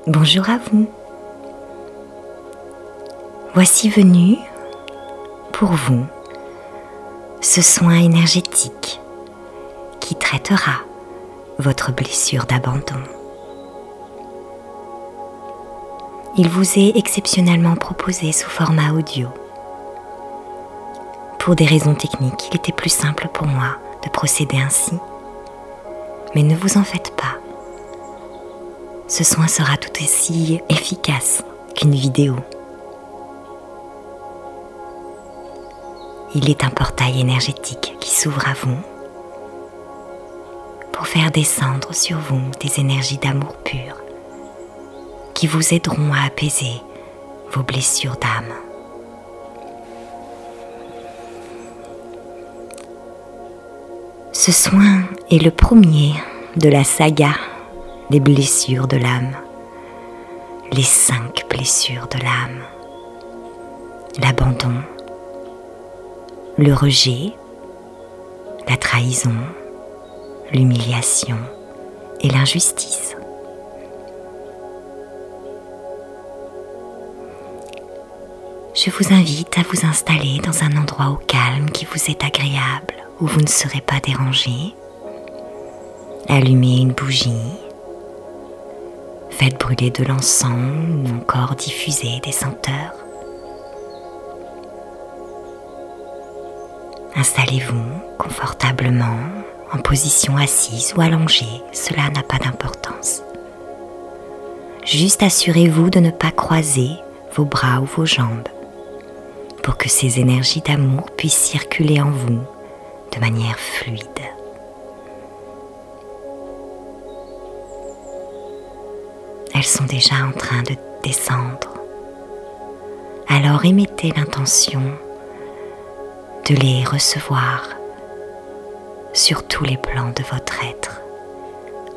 Bonjour à vous. Voici venu pour vous ce soin énergétique qui traitera votre blessure d'abandon. Il vous est exceptionnellement proposé sous format audio. Pour des raisons techniques, il était plus simple pour moi de procéder ainsi. Mais ne vous en faites pas. Ce soin sera tout aussi efficace qu'une vidéo. Il est un portail énergétique qui s'ouvre à vous pour faire descendre sur vous des énergies d'amour pur qui vous aideront à apaiser vos blessures d'âme. Ce soin est le premier de la saga des blessures de l'âme, les 5 blessures de l'âme: l'abandon, le rejet, la trahison, l'humiliation et l'injustice. Je vous invite à vous installer dans un endroit au calme qui vous est agréable, où vous ne serez pas dérangé. Allumez une bougie, faites brûler de l'encens ou encore diffuser des senteurs. Installez-vous confortablement en position assise ou allongée, cela n'a pas d'importance. Juste assurez-vous de ne pas croiser vos bras ou vos jambes pour que ces énergies d'amour puissent circuler en vous de manière fluide. Elles sont déjà en train de descendre. Alors émettez l'intention de les recevoir sur tous les plans de votre être,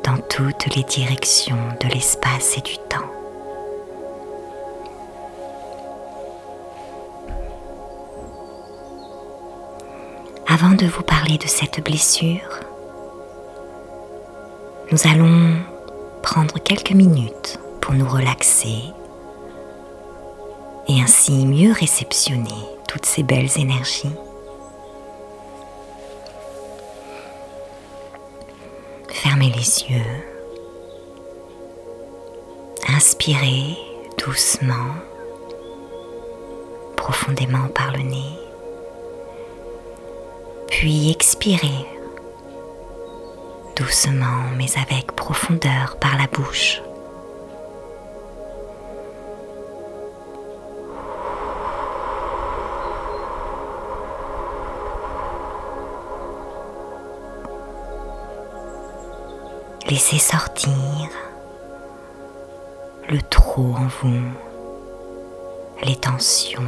dans toutes les directions de l'espace et du temps. Avant de vous parler de cette blessure, nous allons prendre quelques minutes pour nous relaxer et ainsi mieux réceptionner toutes ces belles énergies. Fermez les yeux, inspirez doucement, profondément par le nez, puis expirez doucement mais avec profondeur par la bouche. Laissez sortir le trop en vous, les tensions,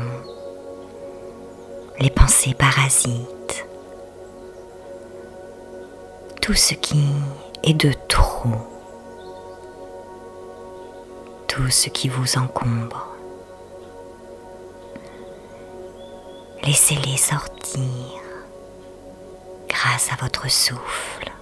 les pensées parasites, tout ce qui est de trop, tout ce qui vous encombre. Laissez-les sortir grâce à votre souffle.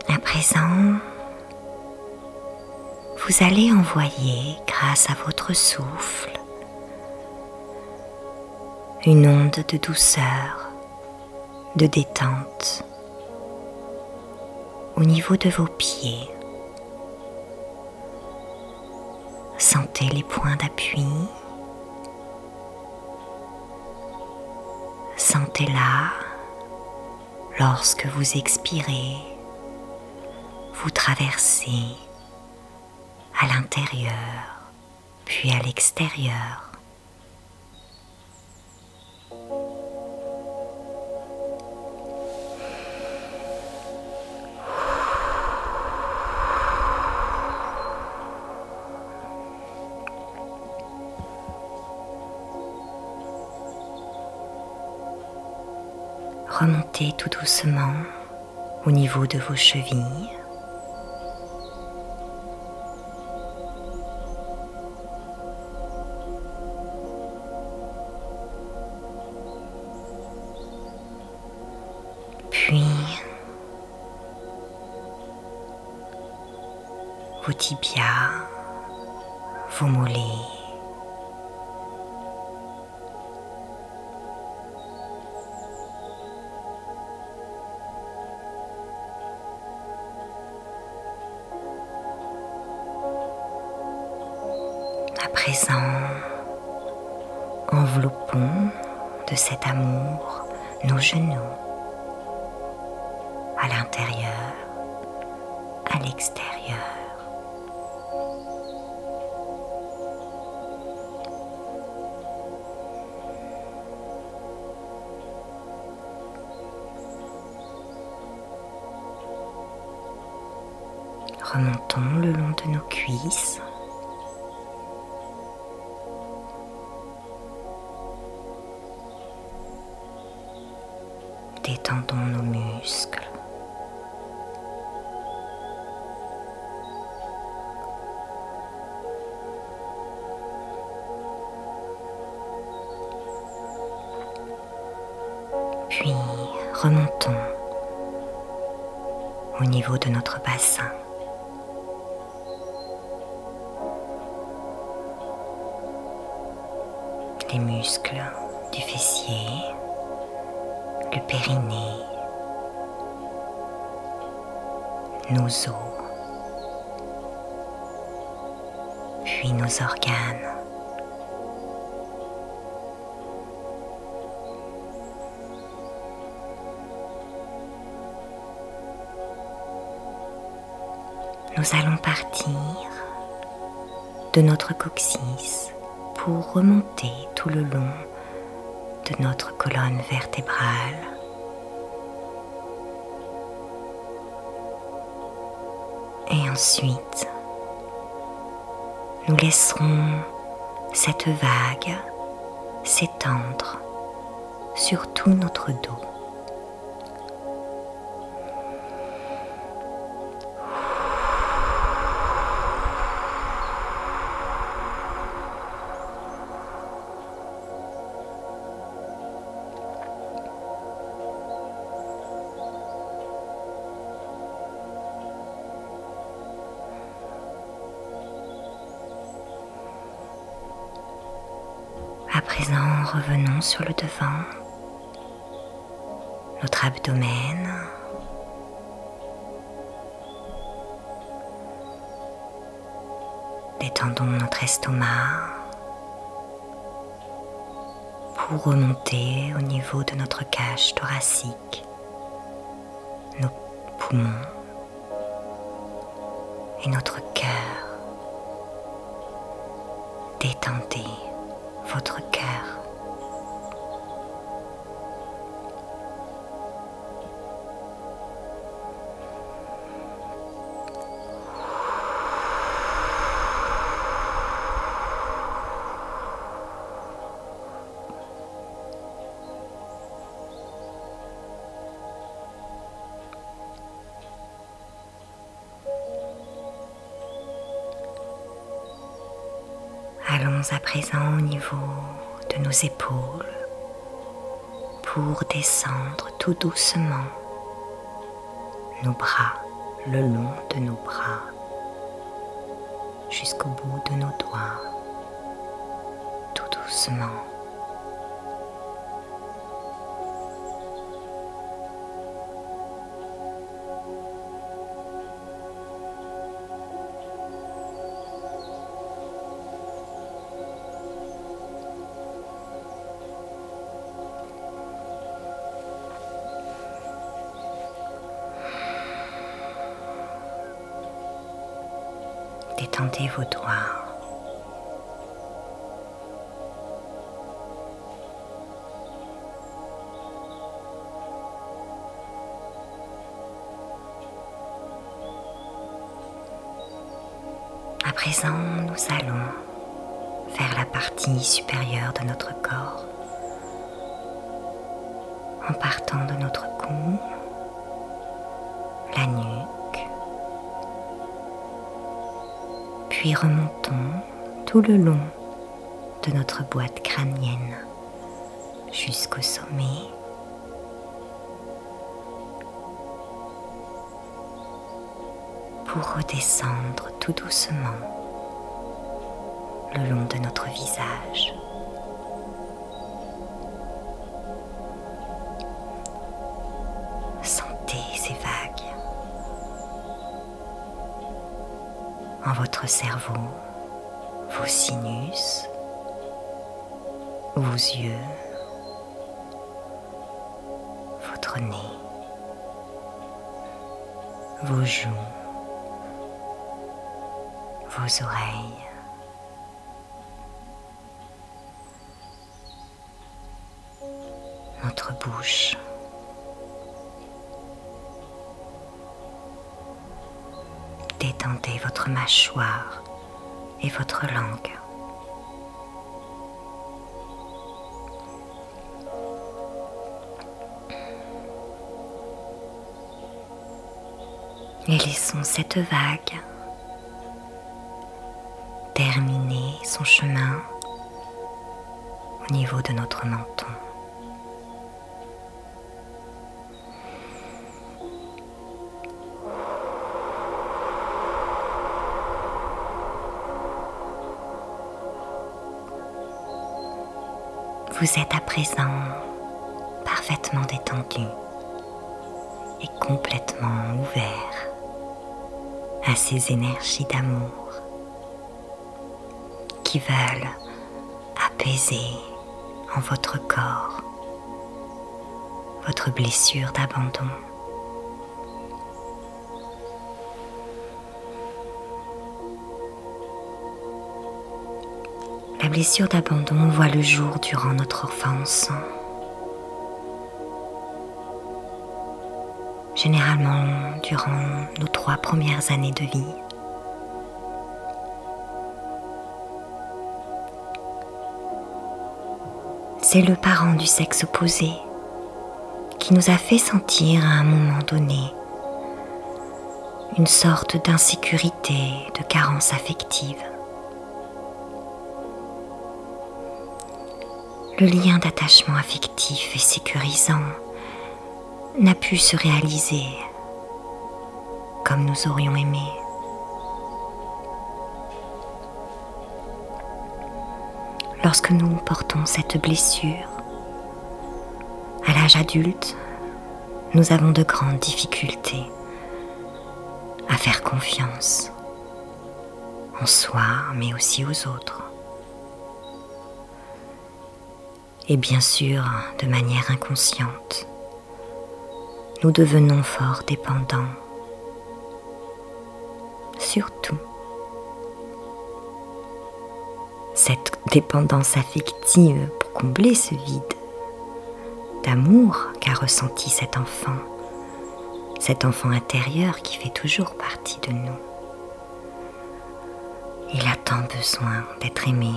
À présent, vous allez envoyer, grâce à votre souffle, une onde de douceur, de détente au niveau de vos pieds. Sentez les points d'appui. Sentez-la lorsque vous expirez. Vous traversez à l'intérieur, puis à l'extérieur. remontez tout doucement au niveau de vos chevilles. Puis vos tibias, vos mollets, à présent, enveloppons de cet amour nos genoux, à l'intérieur, à l'extérieur. Remontons le long de nos cuisses. Détendons nos muscles. Puis remontons au niveau de notre bassin. Les muscles du fessier, le périnée, nos os, puis nos organes. Nous allons partir de notre coccyx pour remonter tout le long de notre colonne vertébrale. Et ensuite, nous laisserons cette vague s'étendre sur tout notre dos. À présent, revenons sur le devant, notre abdomen, détendons notre estomac pour remonter au niveau de notre cage thoracique, nos poumons et notre cœur. Détendez votre cœur. Allons à présent au niveau de nos épaules pour descendre tout doucement nos bras, le long de nos bras, jusqu'au bout de nos doigts, tout doucement. Détendez vos doigts. À présent, nous allons vers la partie supérieure de notre corps en partant de notre cou, la nuque, puis remontons tout le long de notre boîte crânienne jusqu'au sommet. Pour redescendre tout doucement le long de notre visage. Sentez ces vagues en votre cerveau, vos sinus, vos yeux, votre nez, vos joues, vos oreilles, notre bouche, détendez votre mâchoire et votre langue. Et laissons cette vague terminer son chemin au niveau de notre menton. Vous êtes à présent parfaitement détendu et complètement ouvert à ces énergies d'amour qui veulent apaiser en votre corps votre blessure d'abandon. La blessure d'abandon voit le jour durant notre enfance, généralement durant nos 3 premières années de vie. C'est le parent du sexe opposé qui nous a fait sentir à un moment donné une sorte d'insécurité, de carence affective. Le lien d'attachement affectif et sécurisant n'a pu se réaliser comme nous aurions aimé. Lorsque nous portons cette blessure, à l'âge adulte, nous avons de grandes difficultés à faire confiance en soi, mais aussi aux autres. Et bien sûr, de manière inconsciente, nous devenons fort dépendants. Surtout, cette dépendance affective pour combler ce vide d'amour qu'a ressenti cet enfant intérieur qui fait toujours partie de nous. Il a tant besoin d'être aimé.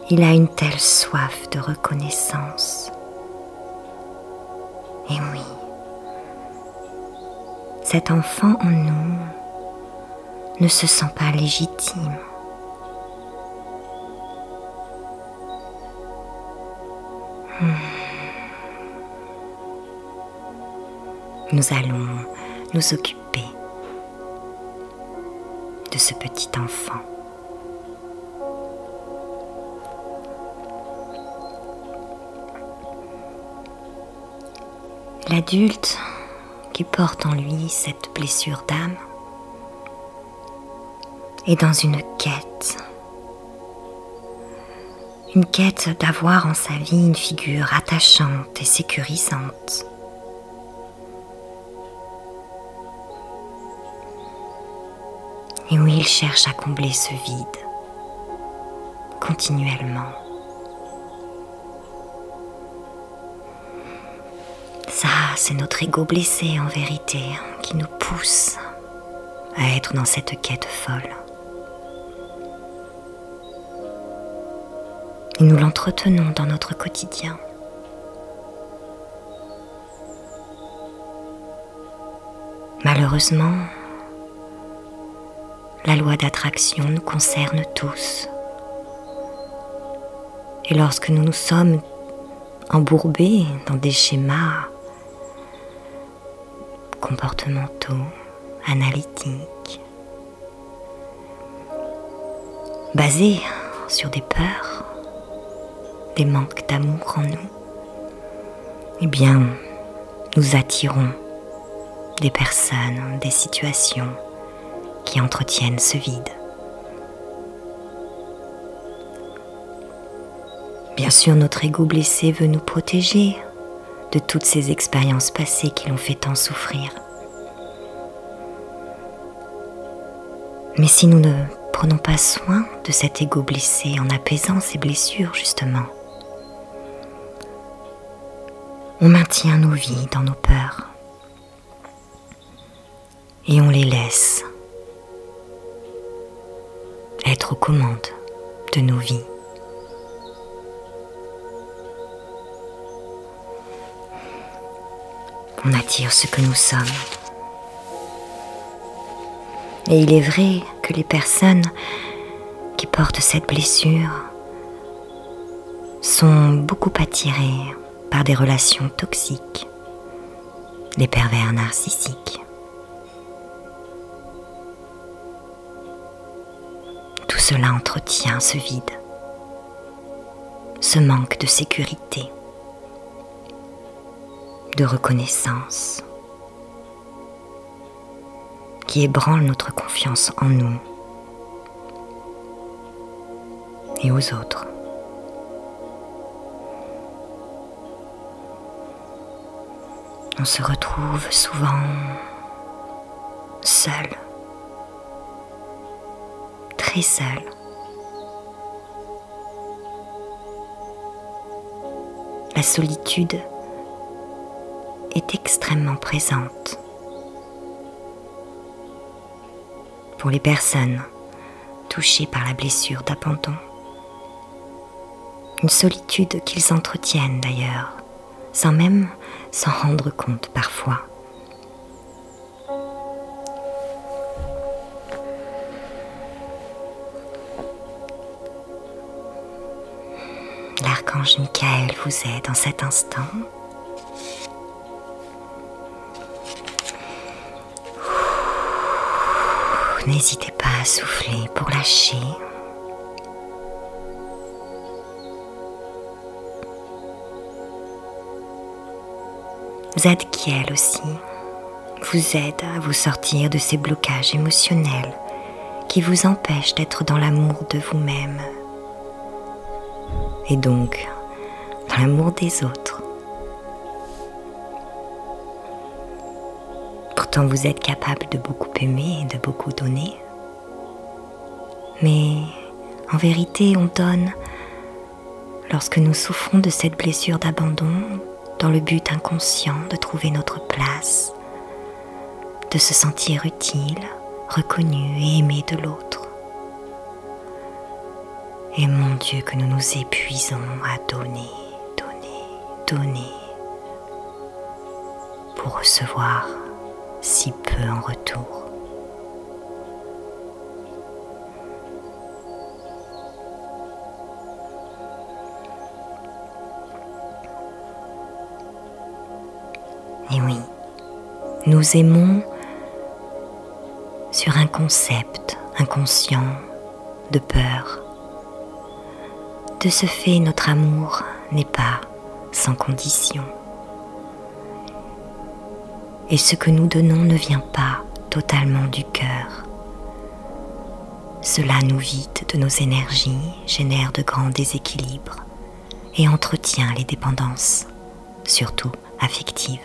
Il a une telle soif de reconnaissance. Et oui, cet enfant en nous ne se sent pas légitime. Nous allons nous occuper de ce petit enfant. L'adulte qui porte en lui cette blessure d'âme est dans une quête d'avoir en sa vie une figure attachante et sécurisante. Et oui, il cherche à combler ce vide continuellement. Ça, c'est notre ego blessé en vérité qui nous pousse à être dans cette quête folle. Et nous l'entretenons dans notre quotidien Malheureusement, la loi d'attraction nous concerne tous. Et lorsque nous nous sommes embourbés dans des schémas comportementaux, analytiques, basés sur des peurs, des manques d'amour en nous, eh bien, nous attirons des personnes, des situations qui entretiennent ce vide. Bien sûr, notre ego blessé veut nous protéger de toutes ces expériences passées qui l'ont fait tant souffrir. Mais si nous ne prenons pas soin de cet ego blessé en apaisant ses blessures, justement, on maintient nos vies dans nos peurs et on les laisse être aux commandes de nos vies. On attire ce que nous sommes. Et il est vrai que les personnes qui portent cette blessure sont beaucoup attirées par des relations toxiques, des pervers narcissiques. Tout cela entretient ce vide, ce manque de sécurité, de reconnaissance, qui ébranle notre confiance en nous et aux autres. On se retrouve souvent seul, très seul. La solitude est extrêmement présente pour les personnes touchées par la blessure d'abandon. Une solitude qu'ils entretiennent d'ailleurs, sans même s'en rendre compte parfois. L'archange Michael vous aide en cet instant. N'hésitez pas à souffler pour lâcher. Zadkiel aussi vous aide à vous sortir de ces blocages émotionnels qui vous empêchent d'être dans l'amour de vous-même et donc dans l'amour des autres. Pourtant vous êtes capable de beaucoup aimer et de beaucoup donner, mais en vérité on donne lorsque nous souffrons de cette blessure d'abandon dans le but inconscient de trouver notre place, de se sentir utile, reconnu et aimé de l'autre. Et mon Dieu, que nous nous épuisons à donner, donner, donner, pour recevoir si peu en retour. Et oui, nous aimons sur un concept inconscient de peur. De ce fait, notre amour n'est pas sans condition. Et ce que nous donnons ne vient pas totalement du cœur. Cela nous vide de nos énergies, génère de grands déséquilibres et entretient les dépendances, surtout affectives.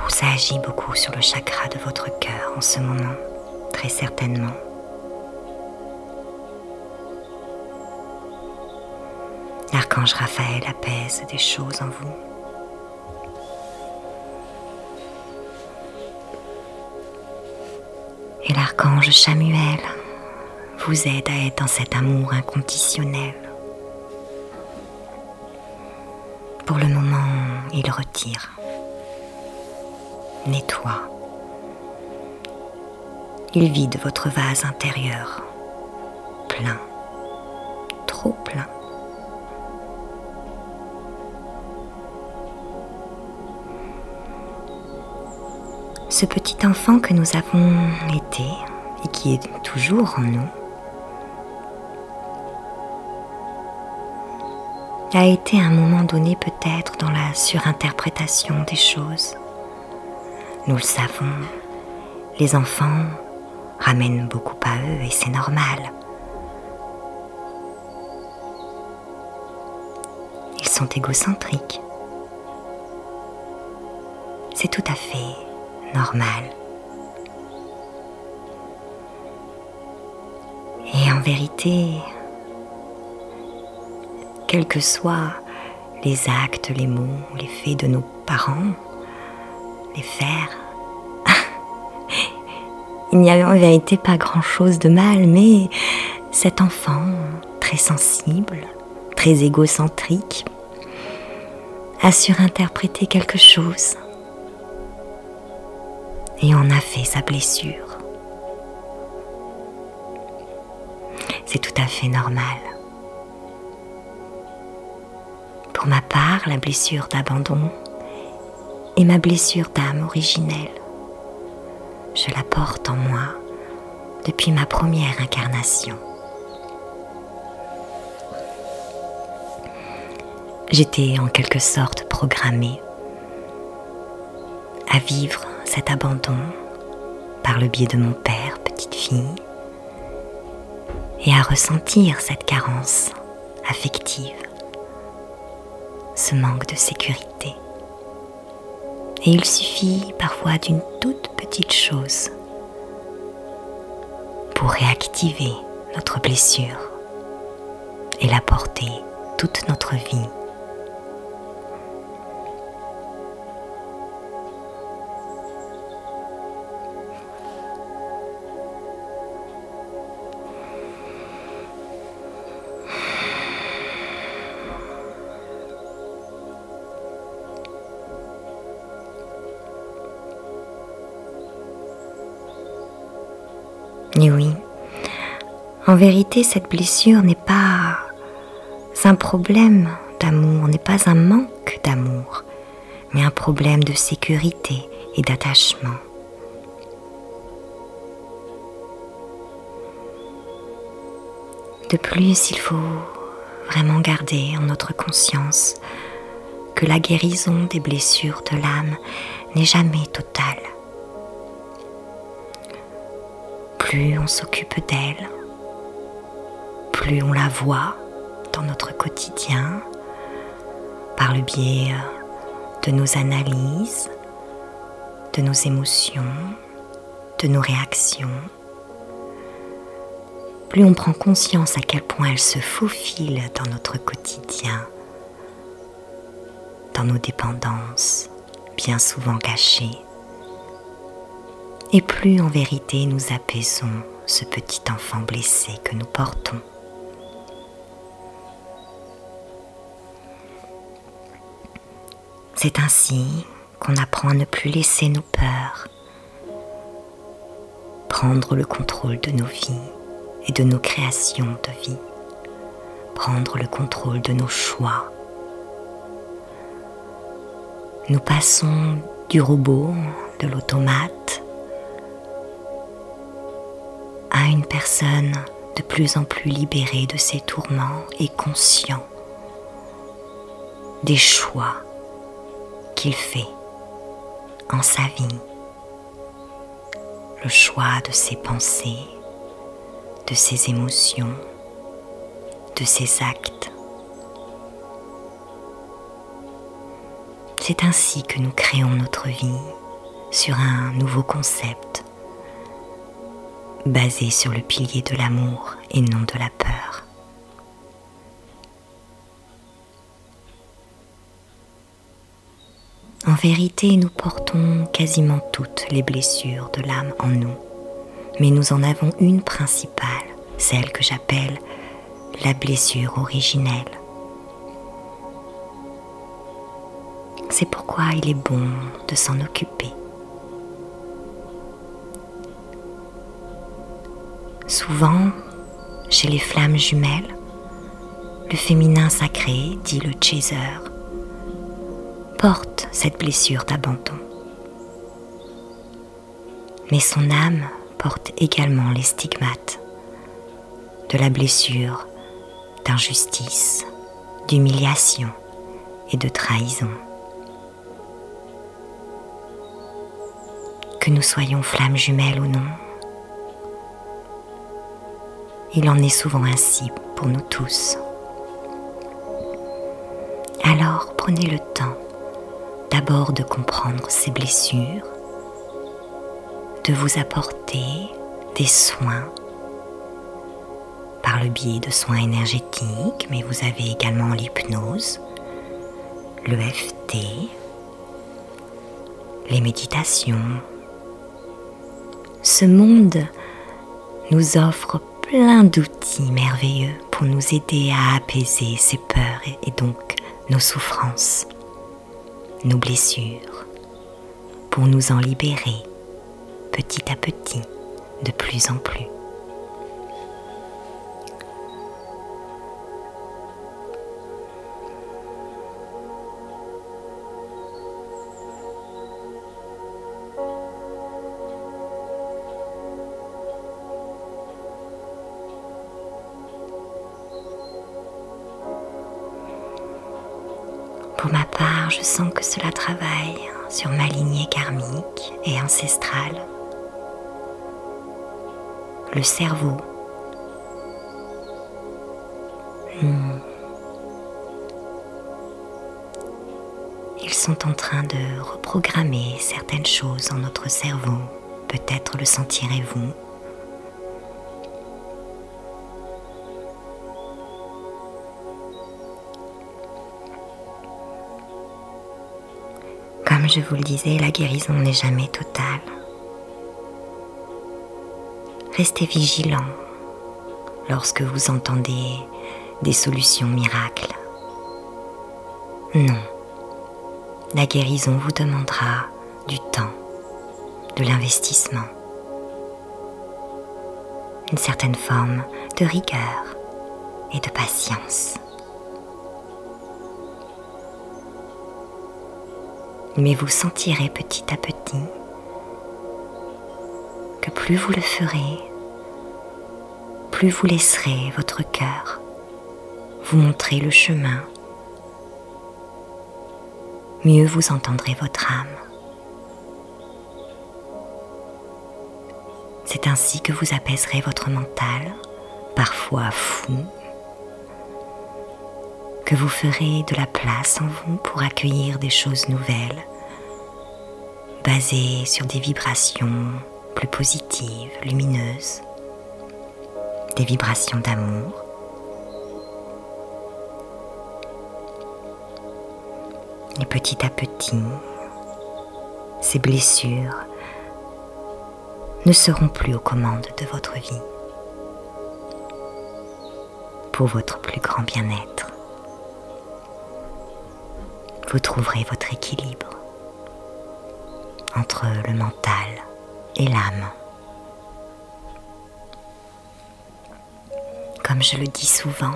Ça agit beaucoup sur le chakra de votre cœur en ce moment, très certainement. L'archange Raphaël apaise des choses en vous. Et l'archange Chamuel vous aide à être dans cet amour inconditionnel. Pour le moment, il retire, nettoie. Il vide votre vase intérieur, plein, trop plein. Ce petit enfant que nous avons été et qui est toujours en nous a été à un moment donné peut-être dans la surinterprétation des choses. Nous le savons, les enfants ramènent beaucoup à eux et c'est normal. Ils sont égocentriques. C'est tout à fait normal. Et en vérité, quels que soient les actes, les mots, les faits de nos parents, les faire, il n'y a en vérité pas grand-chose de mal, mais cet enfant très sensible, très égocentrique, a surinterprété quelque chose et en a fait sa blessure. C'est tout à fait normal. Pour ma part, la blessure d'abandon est ma blessure d'âme originelle. Je la porte en moi depuis ma première incarnation. J'étais en quelque sorte programmée à vivre cet abandon par le biais de mon père, petite fille, et à ressentir cette carence affective, ce manque de sécurité. Et il suffit parfois d'une toute petite chose pour réactiver notre blessure et la porter toute notre vie. Et oui, en vérité, cette blessure n'est pas un problème d'amour, n'est pas un manque d'amour, mais un problème de sécurité et d'attachement. De plus, il faut vraiment garder en notre conscience que la guérison des blessures de l'âme n'est jamais totale. Plus on s'occupe d'elle, plus on la voit dans notre quotidien, par le biais de nos analyses, de nos émotions, de nos réactions. Plus on prend conscience à quel point elle se faufile dans notre quotidien, dans nos dépendances, bien souvent cachées. Et plus en vérité nous apaisons ce petit enfant blessé que nous portons. C'est ainsi qu'on apprend à ne plus laisser nos peurs prendre le contrôle de nos vies et de nos créations de vie, prendre le contrôle de nos choix. Nous passons du robot, de l'automate, à une personne de plus en plus libérée de ses tourments et conscient des choix qu'il fait en sa vie, le choix de ses pensées, de ses émotions, de ses actes. C'est ainsi que nous créons notre vie sur un nouveau concept basé sur le pilier de l'amour et non de la peur. vérité, nous portons quasiment toutes les blessures de l'âme en nous, mais nous en avons une principale, celle que j'appelle la blessure originelle. C'est pourquoi il est bon de s'en occuper. Souvent, chez les flammes jumelles, le féminin sacré, dit le chaser, porte cette blessure d'abandon. Mais son âme porte également les stigmates de la blessure d'injustice, d'humiliation et de trahison. Que nous soyons flammes jumelles ou non, il en est souvent ainsi pour nous tous. Alors prenez le temps d'abord de comprendre ces blessures, de vous apporter des soins par le biais de soins énergétiques, mais vous avez également l'hypnose, l'EFT, les méditations. Ce monde nous offre plein d'outils merveilleux pour nous aider à apaiser ces peurs et donc nos souffrances, nos blessures, pour nous en libérer petit à petit, de plus en plus. Pour ma part, je sens que cela travaille sur ma lignée karmique et ancestrale. Le cerveau. Ils sont en train de reprogrammer certaines choses dans notre cerveau. Peut-être le sentirez-vous. Comme je vous le disais, la guérison n'est jamais totale. Restez vigilants lorsque vous entendez des solutions miracles. Non, la guérison vous demandera du temps, de l'investissement, une certaine forme de rigueur et de patience. Mais vous sentirez petit à petit que plus vous le ferez, plus vous laisserez votre cœur vous montrer le chemin, mieux vous entendrez votre âme. C'est ainsi que vous apaiserez votre mental, parfois fou, que vous ferez de la place en vous pour accueillir des choses nouvelles, basées sur des vibrations plus positives, lumineuses, des vibrations d'amour. Et petit à petit, ces blessures ne seront plus aux commandes de votre vie, pour votre plus grand bien-être. Vous trouverez votre équilibre entre le mental et l'âme. Comme je le dis souvent,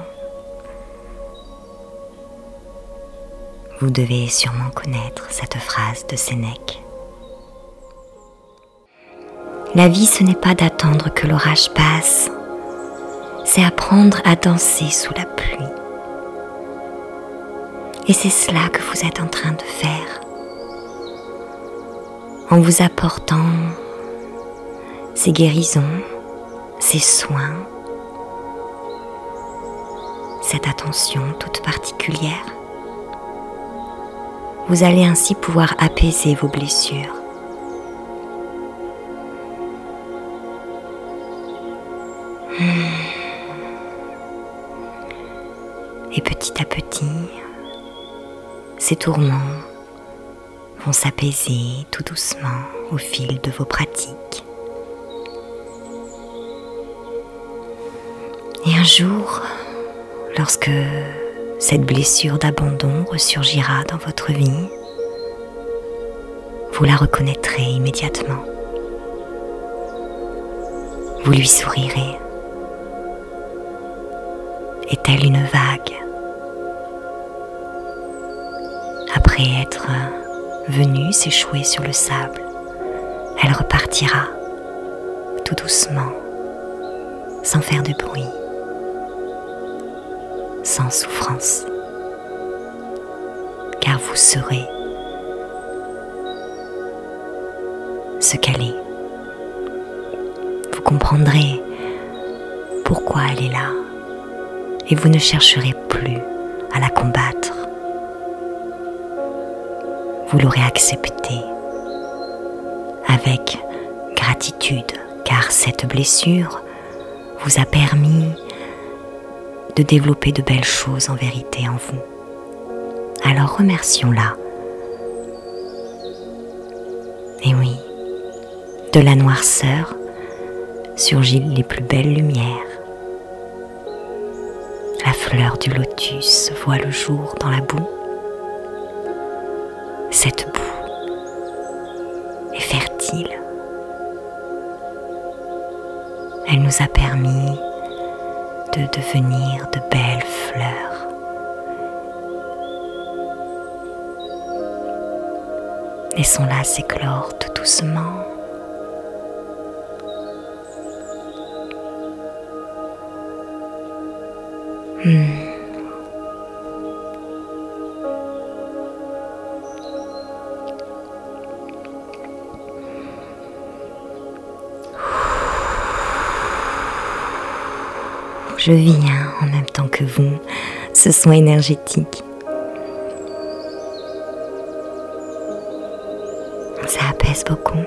vous devez sûrement connaître cette phrase de Sénèque. La vie, ce n'est pas d'attendre que l'orage passe, c'est apprendre à danser sous la pluie. Et c'est cela que vous êtes en train de faire, en vous apportant ces guérisons, ces soins, cette attention toute particulière. Vous allez ainsi pouvoir apaiser vos blessures. Et petit à petit, ces tourments vont s'apaiser tout doucement au fil de vos pratiques. Et un jour, lorsque cette blessure d'abandon ressurgira dans votre vie, vous la reconnaîtrez immédiatement. Vous lui sourirez. Et telle une vague, après être venue s'échouer sur le sable, elle repartira tout doucement, sans faire de bruit, sans souffrance, car vous saurez ce qu'elle est. Vous comprendrez pourquoi elle est là et vous ne chercherez plus à la combattre. Vous l'aurez acceptée avec gratitude, car cette blessure vous a permis de développer de belles choses en vérité en vous. Alors remercions-la. Et oui, de la noirceur surgissent les plus belles lumières. La fleur du lotus voit le jour dans la boue. Cette boue est fertile. Elle nous a permis de devenir de belles fleurs. Laissons-la s'éclore tout doucement. Je vis en même temps que vous ce soin énergétique. Ça apaise beaucoup.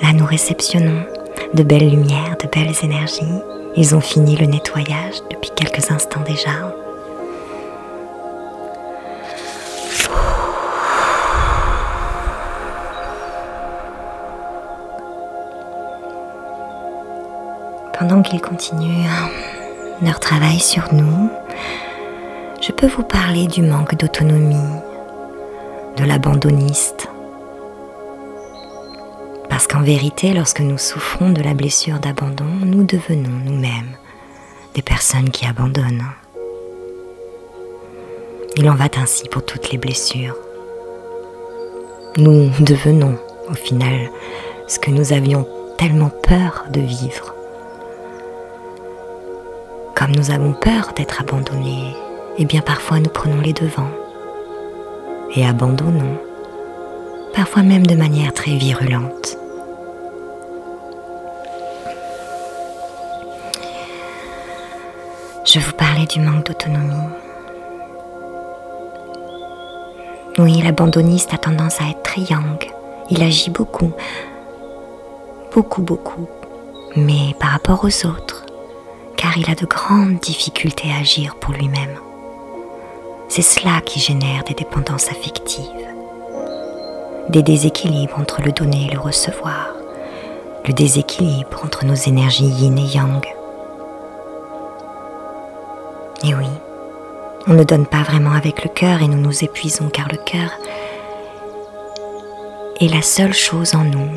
Là, nous réceptionnons de belles lumières, de belles énergies. Ils ont fini le nettoyage depuis quelques instants déjà. Pendant qu'ils continuent leur travail sur nous, je peux vous parler du manque d'autonomie, de l'abandonniste. Parce qu'en vérité, lorsque nous souffrons de la blessure d'abandon, nous devenons nous-mêmes des personnes qui abandonnent. Il en va ainsi pour toutes les blessures. Nous devenons, au final, ce que nous avions tellement peur de vivre. Comme nous avons peur d'être abandonnés, eh bien parfois nous prenons les devants et abandonnons, parfois même de manière très virulente. Je vous parlais du manque d'autonomie. Oui, l'abandonniste a tendance à être très yang. Il agit beaucoup, mais par rapport aux autres, car il a de grandes difficultés à agir pour lui-même. C'est cela qui génère des dépendances affectives, des déséquilibres entre le donner et le recevoir, le déséquilibre entre nos énergies yin et yang. Et oui, on ne donne pas vraiment avec le cœur et nous nous épuisons car le cœur est la seule chose en nous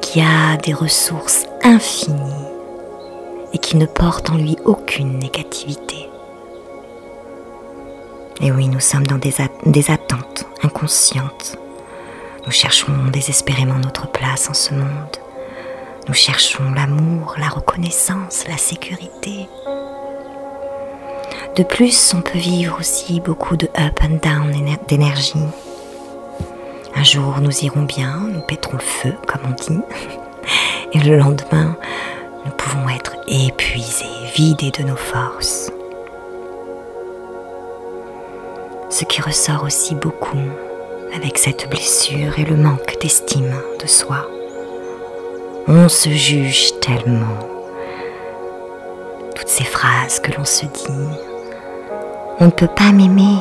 qui a des ressources infinies et qui ne porte en lui aucune négativité. Et oui, nous sommes dans des attentes inconscientes. Nous cherchons désespérément notre place en ce monde. Nous cherchons l'amour, la reconnaissance, la sécurité. De plus, on peut vivre aussi beaucoup de up and down d'énergie. Un jour, nous irons bien, nous pèterons le feu, comme on dit. Et le lendemain, nous pouvons être épuisés, vidés de nos forces. Ce qui ressort aussi beaucoup avec cette blessure est le manque d'estime de soi. On se juge tellement. Toutes ces phrases que l'on se dit. On ne peut pas m'aimer,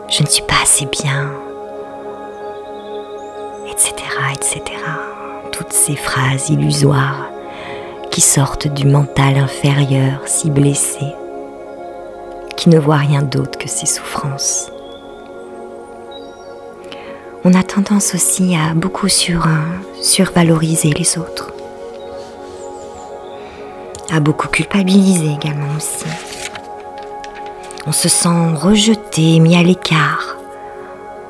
je ne suis pas assez bien. etc., etc. Toutes ces phrases illusoires qui sortent du mental inférieur si blessé, qui ne voit rien d'autre que ses souffrances. On a tendance aussi à beaucoup survaloriser les autres, à beaucoup culpabiliser également aussi. On se sent rejeté, mis à l'écart.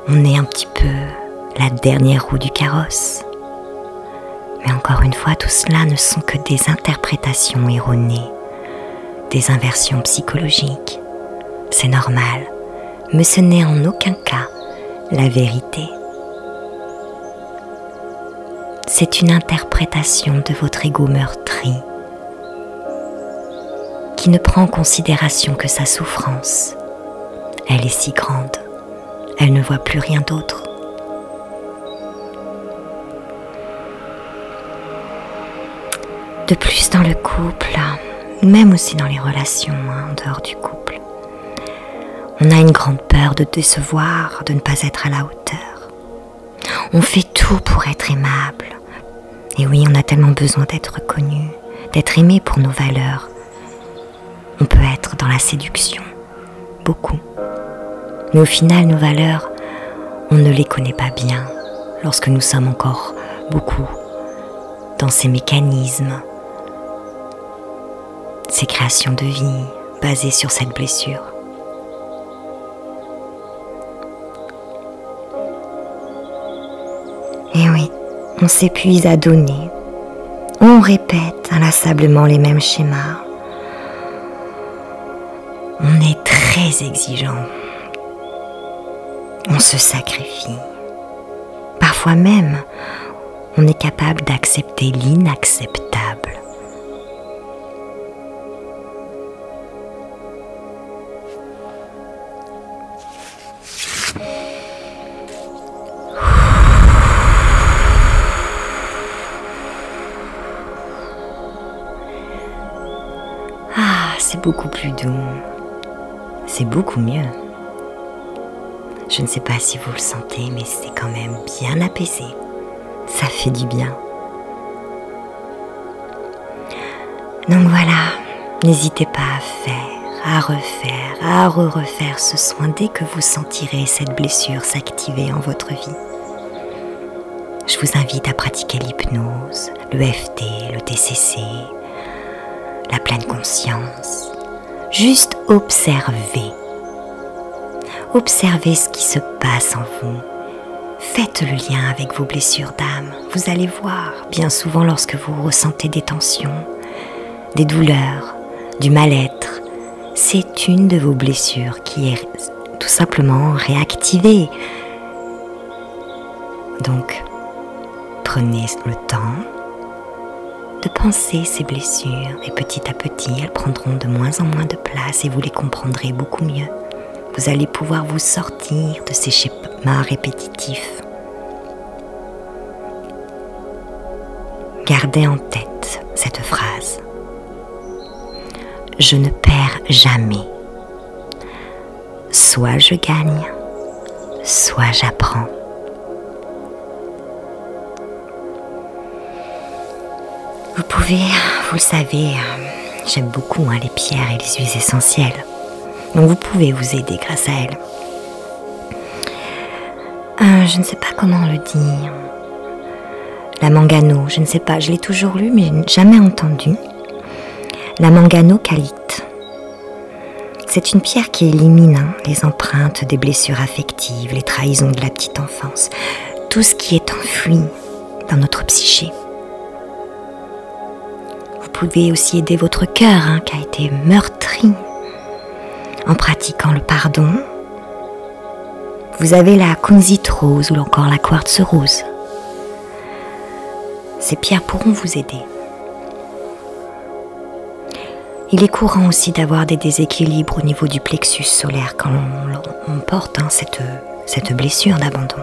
On est un petit peu la dernière roue du carrosse. Mais encore une fois, tout cela ne sont que des interprétations erronées, des inversions psychologiques. C'est normal, mais ce n'est en aucun cas la vérité. C'est une interprétation de votre ego meurtri qui ne prend en considération que sa souffrance. Elle est si grande, elle ne voit plus rien d'autre. De plus dans le couple, même aussi dans les relations en dehors du couple, on a une grande peur de décevoir, de ne pas être à la hauteur. On fait tout pour être aimable. Et oui, on a tellement besoin d'être reconnu, d'être aimé pour nos valeurs. On peut être dans la séduction, beaucoup. Mais au final, nos valeurs, on ne les connaît pas bien lorsque nous sommes encore beaucoup dans ces mécanismes, ces créations de vie basées sur cette blessure. Et oui, on s'épuise à donner, on répète inlassablement les mêmes schémas. On est très exigeant, on se sacrifie. Parfois même, on est capable d'accepter l'inacceptable. C'est beaucoup plus doux, c'est beaucoup mieux. Je ne sais pas si vous le sentez, mais c'est quand même bien apaisé. Ça fait du bien. Donc voilà, n'hésitez pas à faire, à refaire, à refaire ce soin dès que vous sentirez cette blessure s'activer en votre vie. Je vous invite à pratiquer l'hypnose, le FT, le TCC, la pleine conscience. Juste observez. Observez ce qui se passe en vous. Faites le lien avec vos blessures d'âme. Vous allez voir, bien souvent lorsque vous ressentez des tensions, des douleurs, du mal-être, c'est une de vos blessures qui est tout simplement réactivée. Donc, prenez le temps de penser ces blessures et petit à petit, elles prendront de moins en moins de place et vous les comprendrez beaucoup mieux. Vous allez pouvoir vous sortir de ces schémas répétitifs. Gardez en tête cette phrase. Je ne perds jamais. Soit je gagne, soit j'apprends. Vous pouvez, vous le savez, j'aime beaucoup les pierres et les huiles essentielles. Donc vous pouvez vous aider grâce à elles. Je ne sais pas comment le dire. La mangano, je ne sais pas, je l'ai toujours lu mais je n'ai jamais entendu. La manganocalite. C'est une pierre qui élimine les empreintes des blessures affectives, les trahisons de la petite enfance, tout ce qui est enfoui dans notre psyché. Vous pouvez aussi aider votre cœur qui a été meurtri en pratiquant le pardon. Vous avez la kunzite rose ou encore la quartz rose. Ces pierres pourront vous aider. Il est courant aussi d'avoir des déséquilibres au niveau du plexus solaire quand on porte cette blessure d'abandon.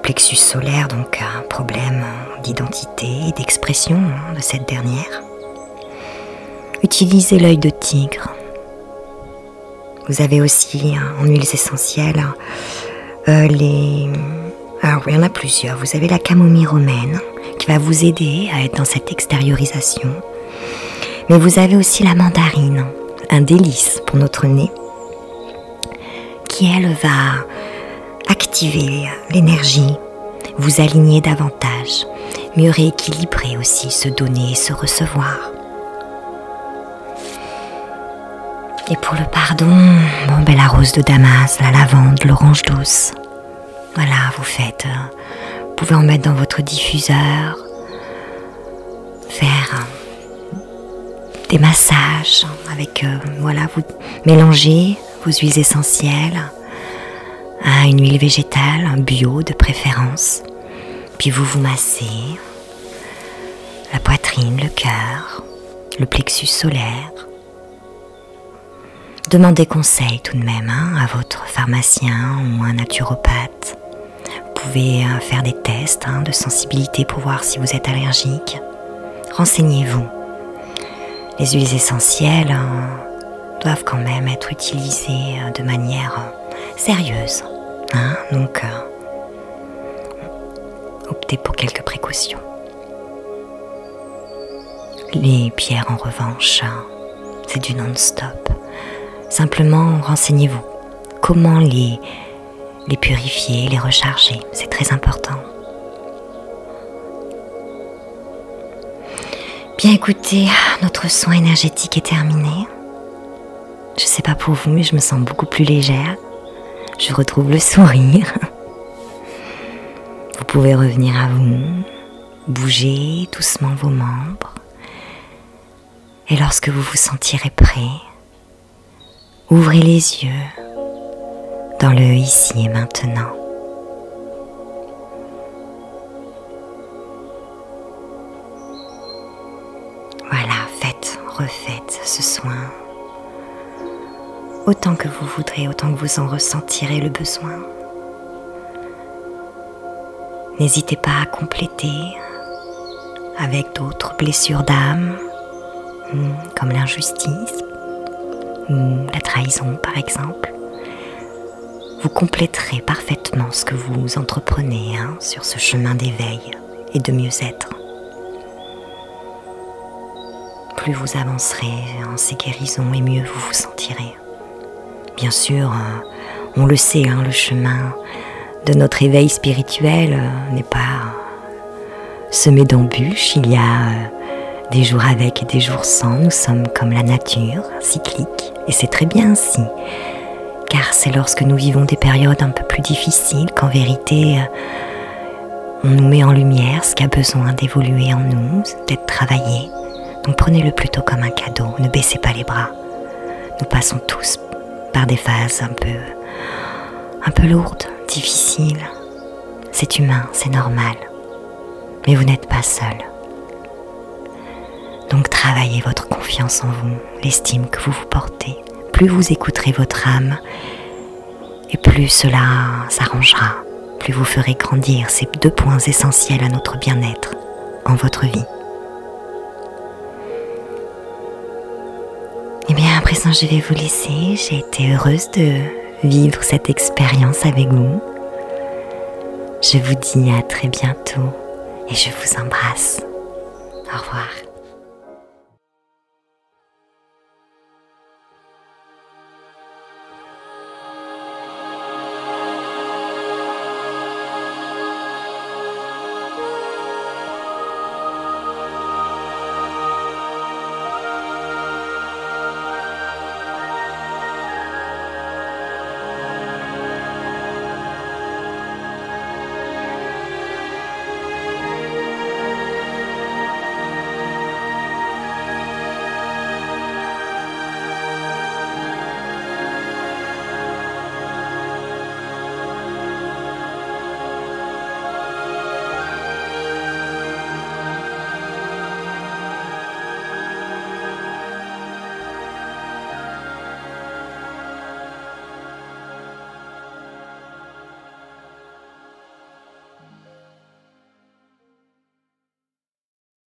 Plexus solaire, donc un problème d'identité et d'expression de cette dernière. Utilisez l'œil de tigre. Vous avez aussi en huiles essentielles Alors, il y en a plusieurs. Vous avez la camomille romaine qui va vous aider à être dans cette extériorisation. Mais vous avez aussi la mandarine, un délice pour notre nez, qui elle va activer l'énergie, vous aligner davantage, mieux rééquilibrer aussi, se donner et se recevoir. Et pour le pardon, la rose de Damas, la lavande, l'orange douce. Voilà, vous pouvez en mettre dans votre diffuseur, faire des massages avec, vous mélangez vos huiles essentielles à une huile végétale, un bio de préférence. Puis vous massez la poitrine, le cœur, le plexus solaire. Demandez conseil tout de même à votre pharmacien ou un naturopathe. Vous pouvez faire des tests de sensibilité pour voir si vous êtes allergique. Renseignez-vous. Les huiles essentielles doivent quand même être utilisées de manière sérieuse. Donc, optez pour quelques précautions. Les pierres, en revanche, c'est du non-stop. Simplement, renseignez-vous. Comment les purifier, les recharger, c'est très important. Bien écoutez, notre soin énergétique est terminé. Je sais pas pour vous, mais je me sens beaucoup plus légère. Je retrouve le sourire. Vous pouvez revenir à vous, bouger doucement vos membres. Et lorsque vous vous sentirez prêt, ouvrez les yeux dans le ici et maintenant. Voilà, refaites ce soin autant que vous voudrez, autant que vous en ressentirez le besoin. N'hésitez pas à compléter avec d'autres blessures d'âme, comme l'injustice ou la trahison par exemple. Vous compléterez parfaitement ce que vous entreprenez sur ce chemin d'éveil et de mieux-être. Plus vous avancerez en ces guérisons et mieux vous vous sentirez. Bien sûr, on le sait, le chemin de notre éveil spirituel n'est pas semé d'embûches. Il y a des jours avec et des jours sans. Nous sommes comme la nature, cyclique, et c'est très bien ainsi. Car c'est lorsque nous vivons des périodes un peu plus difficiles qu'en vérité, on nous met en lumière ce qui a besoin d'évoluer en nous, d'être travaillé. Donc prenez-le plutôt comme un cadeau, ne baissez pas les bras. Nous passons tous par des phases un peu lourdes, difficiles. C'est humain, c'est normal. Mais vous n'êtes pas seul. Donc travaillez votre confiance en vous, l'estime que vous vous portez. Plus vous écouterez votre âme, et plus cela s'arrangera, plus vous ferez grandir ces 2 points essentiels à notre bien-être en votre vie. Et bien à présent je vais vous laisser, j'ai été heureuse de vivre cette expérience avec vous. Je vous dis à très bientôt et je vous embrasse. Au revoir.